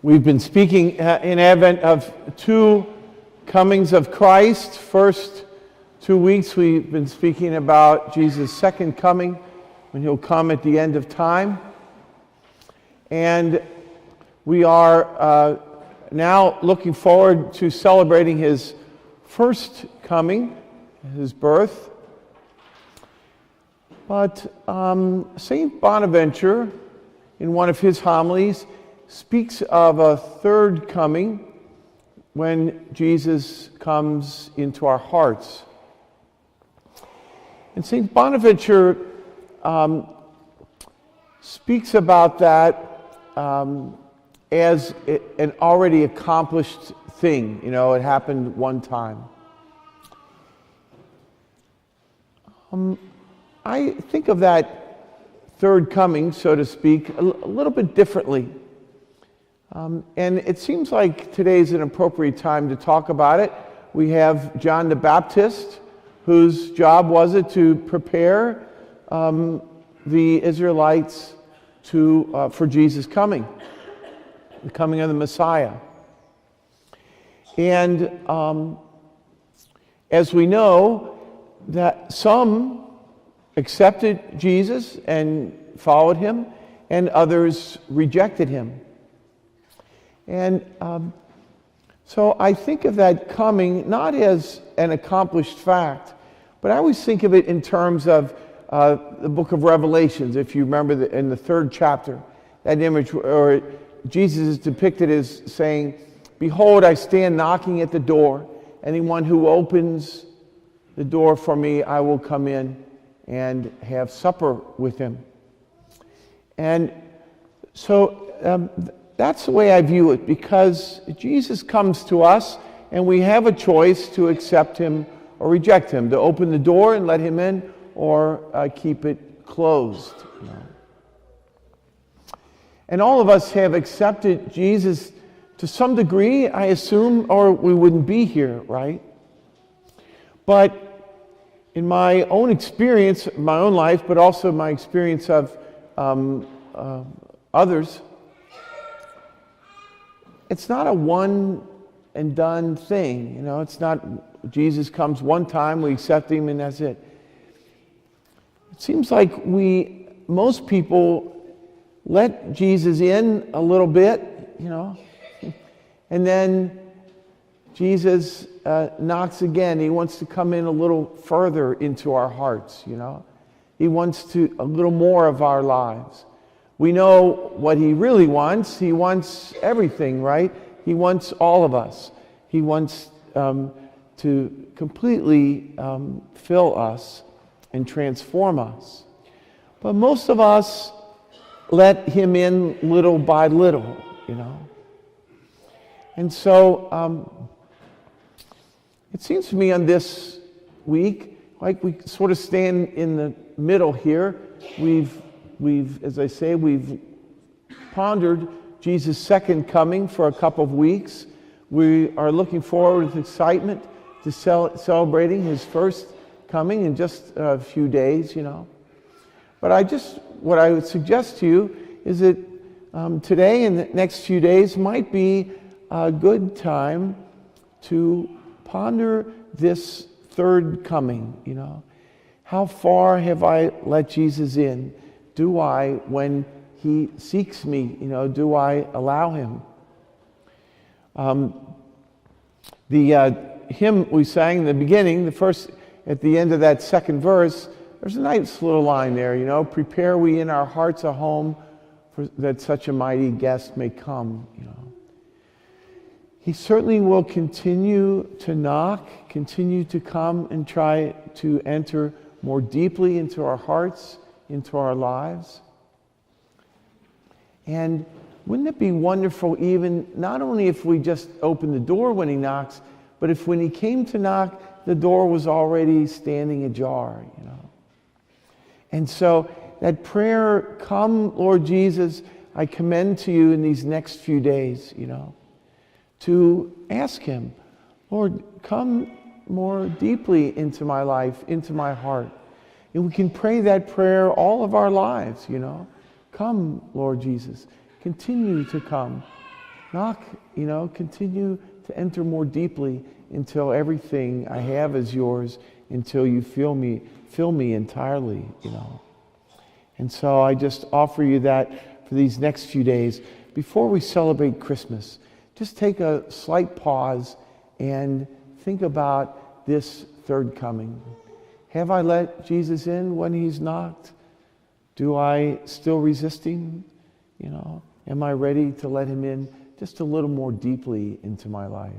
We've been speaking in Advent of two comings of Christ. First 2 weeks we've been speaking about Jesus' second coming, when he'll come at the end of time. And we are now looking forward to celebrating his first coming, his birth. But St. Bonaventure, in one of his homilies, speaks of a third coming when Jesus comes into our hearts. And St. Bonaventure speaks about that as an already accomplished thing. You know, it happened one time. I think of that third coming, so to speak, a little bit differently. And it seems like today is an appropriate time to talk about it. We have John the Baptist, whose job was it to prepare the Israelites for Jesus' coming, the coming of the Messiah. And as we know, that some accepted Jesus and followed him, and others rejected him. And so I think of that coming not as an accomplished fact, but I always think of it in terms of the book of Revelations. If you remember in the 3rd chapter, that image where Jesus is depicted as saying, "Behold, I stand knocking at the door. Anyone who opens the door for me, I will come in and have supper with him." And so that's the way I view it, because Jesus comes to us and we have a choice to accept him or reject him, to open the door and let him in, or keep it closed. You know. And all of us have accepted Jesus to some degree, I assume, or we wouldn't be here, right? But in my own experience, my own life, but also my experience of others, it's not a one and done thing. You know, it's not Jesus comes one time, we accept him, and that's it. It seems like most people let Jesus in a little bit, you know, and then Jesus knocks again. He wants to come in a little further into our hearts, you know. He wants to a little more of our lives. We know what he really wants. He wants everything, right? He wants all of us. He wants to completely fill us and transform us. But most of us let him in little by little, you know. And so it seems to me on this week, like we sort of stand in the middle here. We've, as I say, we've pondered Jesus' second coming for a couple of weeks. We are looking forward with excitement to celebrating his first coming in just a few days, you know. But what I would suggest to you is that today and the next few days might be a good time to ponder this third coming, you know. How far have I let Jesus in? Do I, when he seeks me, you know, do I allow him? The hymn we sang in the beginning, at the end of that second verse, there's a nice little line there, you know, "Prepare we in our hearts a home that such a mighty guest may come," you know. He certainly will continue to knock, continue to come and try to enter more deeply into our hearts, into our lives. And wouldn't it be wonderful, even not only if we just open the door when he knocks, but if when he came to knock, the door was already standing ajar, you know. And so that prayer, "Come, Lord Jesus," I commend to you in these next few days, you know, to ask him, "Lord, come more deeply into my life, into my heart." And we can pray that prayer all of our lives, you know. Come, Lord Jesus. Continue to come. knock, continue to enter more deeply until everything I have is yours, until you fill me entirely, And so I just offer you that for these next few days. Before we celebrate Christmas, just take a slight pause and think about this third coming. Have I let Jesus in when he's knocked? Do I still resist him? Am I ready to let him in just a little more deeply into my life?